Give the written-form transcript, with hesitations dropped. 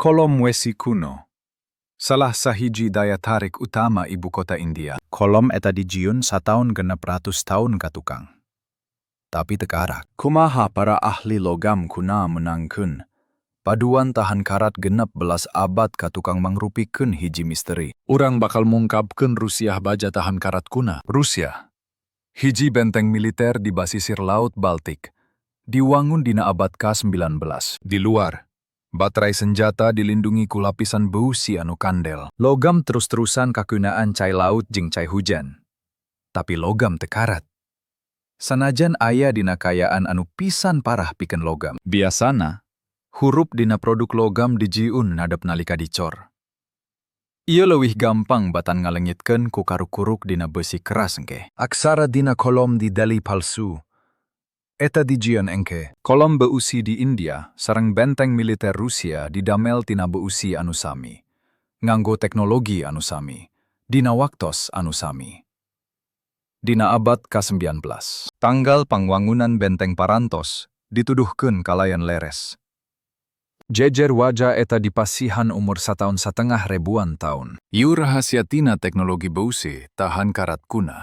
Kolom Wesi kuno. Salah sahiji daya tarik utama ibu kota India. Kolom eta dijieun sataun 600 tahun katukang. Tapi tekarak. Kumaha para ahli logam kuna menangkeun. Paduan tahan karat 16 abad katukang mangrupikeun hiji misteri. Urang bakal mungkapkeun Rusia baja tahan karat kuna. Rusia. Hiji benteng militer di basisir Laut Baltik. Diwangun dina abad ke-19. Di luar, baterai senjata dilindungi ku lapisan beusi anu kandel. Logam terus-terusan kagunaan cai laut jeung cai hujan. Tapi logam tekarat. Sanajan aya dina kayaan anu pisan parah pikeun logam. Biasana, Hurup dina produk logam dijieun nadep nalika dicor. Ieu leuwih gampang batan ngalengitkeun ku karuk-kuruk dina besi keras engke. Aksara dina kolom di dali palsu. Eta dijieun engke. Kolom beusi di India sareng benteng militer Rusia didamel tina beusi anu sami. Nganggo teknologi anu sami. Dina waktos anu sami. Dina abad ke-19. Tanggal pangwangunan benteng Parantos dituduhkeun kalayan leres. Jejer wajah eta dipasihan umur 1,5 ribuan tahun. Ieu rahasia tina teknologi beusi tahan karat kuna.